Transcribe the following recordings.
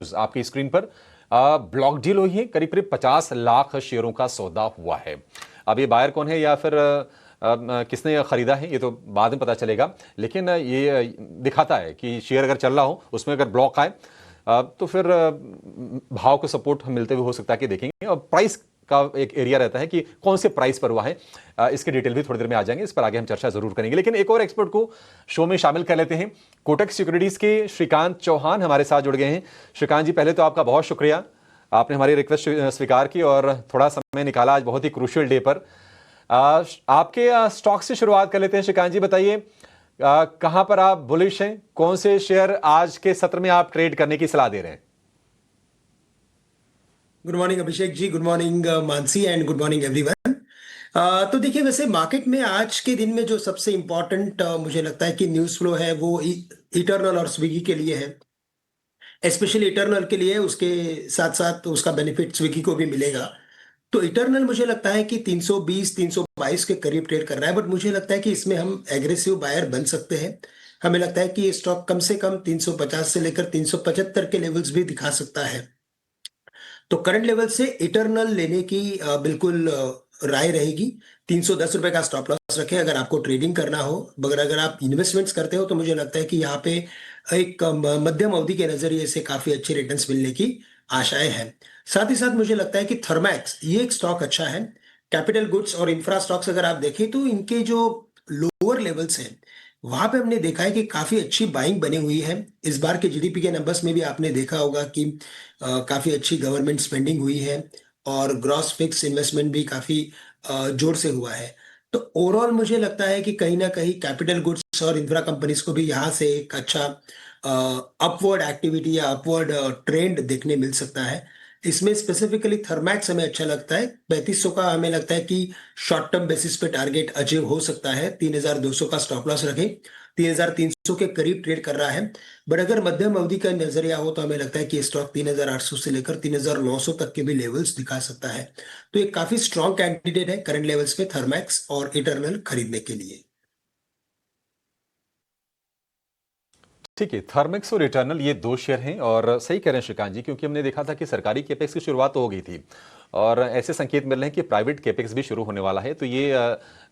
आपकी स्क्रीन पर block deal हुई है, करीब करीब 50 लाख शेयरों का सौदा हुआ है। अब ये बायर कौन है या फिर किसने खरीदा है ये तो बाद में पता चलेगा, लेकिन ये दिखाता है कि शेयर अगर चल रहा हो उसमें अगर ब्लॉक आए तो फिर भाव को सपोर्ट मिलते हुए हो सकता है कि देखेंगे। और प्राइस का एक एरिया रहता है कि कौन से प्राइस पर हुआ है, इसके डिटेल भी थोड़ी देर में आ जाएंगे, इस पर आगे हम चर्चा जरूर करेंगे। लेकिन एक और एक्सपर्ट को शो में शामिल कर लेते हैं। कोटक सिक्योरिटीज के श्रीकांत चौहान हमारे साथ जुड़ गए हैं। श्रीकांत जी, पहले तो आपका बहुत शुक्रिया, आपने हमारी रिक्वेस्ट स्वीकार की और थोड़ा समय निकाला आज बहुत ही क्रूशियल डे पर। आपके स्टॉक से शुरुआत कर लेते हैं। श्रीकांत जी बताइए, कहां पर आप बुलिश हैं, कौन से शेयर आज के सत्र में आप ट्रेड करने की सलाह दे रहे हैं? Good morning Abhishek ji, good morning Mansi and good morning everyone. तो देखिए, वैसे मार्केट में आज के दिन में जो सबसे इम्पोर्टेंट मुझे लगता है कि न्यूज़ फ्लो है वो इटर्नल और स्विगी के लिए है। स्पेशली इटर्नल के लिए, उसके साथ साथ उसका बेनिफिट स्विगी को भी मिलेगा। तो इटर्नल मुझे लगता है कि 320 322 के करीब ट्रेड कर रहा है, बट मुझे लगता है कि इसमें हम एग्रेसिव बायर बन सकते हैं। हमें लगता है कि ये स्टॉक कम से कम 350 से लेकर 375 के लेवल्स भी दिखा सकता है। तो करंट लेवल से इटर्नल लेने की बिल्कुल राय रहेगी। 310 रुपए का स्टॉप लॉस रखें अगर आपको ट्रेडिंग करना हो। मगर अगर आप इन्वेस्टमेंट्स करते हो तो मुझे लगता है कि यहाँ पे एक मध्यम अवधि के नजरिए से काफी अच्छे रिटर्न्स मिलने की आशाएं हैं। साथ ही साथ मुझे लगता है कि थर्मैक्स ये एक स्टॉक अच्छा है। कैपिटल गुड्स और इंफ्रा स्टॉक्स अगर आप देखें तो इनके जो लोअर लेवल्स हैं वहां पे हमने देखा है कि काफी अच्छी बाइंग बनी हुई है। इस बार के जीडीपी के नंबर्स में भी आपने देखा होगा कि काफी अच्छी गवर्नमेंट स्पेंडिंग हुई है और ग्रॉस फिक्स इन्वेस्टमेंट भी काफी जोर से हुआ है। तो ओवरऑल मुझे लगता है कि कहीं ना कहीं कैपिटल गुड्स और इंफ्रा कंपनीज को भी यहाँ से एक अच्छा अपवर्ड एक्टिविटी या अपवर्ड ट्रेंड देखने मिल सकता है। इसमें स्पेसिफिकली थर्मैक्स हमें अच्छा लगता है। 3500 का हमें लगता है कि शॉर्ट टर्म बेसिस पे टारगेट अचीव हो सकता है। 3200 का स्टॉप लॉस रखें। 3300 के करीब ट्रेड कर रहा है। बट अगर मध्यम अवधि का नजरिया हो तो हमें लगता है ये स्टॉक 3800 से लेकर 3900 तक के भी लेवल्स दिखा सकता है। तो एक काफी स्ट्रॉन्ग कैंडिडेट है करंट लेवल्स पे थर्मैक्स और इटर्नल खरीदने के लिए। ठीक है, थर्मेक्स और इटर्नल ये दो शेयर हैं और सही कह रहे हैं श्रीकांत जी, क्योंकि हमने देखा था कि सरकारी केपेक्स की शुरुआत तो हो गई थी और ऐसे संकेत मिल रहे हैं कि प्राइवेट केपेक्स भी शुरू होने वाला है। तो ये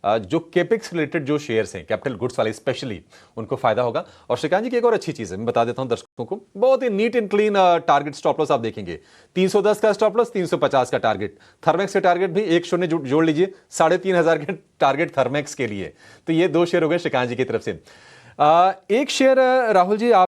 जो केपेक्स रिलेटेड जो शेयर्स हैं कैपिटल गुड्स वाले स्पेशली, उनको फायदा होगा। और श्रीकांत जी की एक और अच्छी चीज है, मैं बता देता हूं दर्शकों को, बहुत ही neat and clean target stop loss आप देखेंगे। 310 का स्टॉप लॉस, 350 का टारगेट। थर्मेक्स के टारगेट भी एक शून्य जोड़ लीजिए, 3500 के टारगेट थर्मेक्स के लिए। तो ये दो शेयर हो गए श्रीकांत जी की तरफ से। एक शेयर राहुल जी आप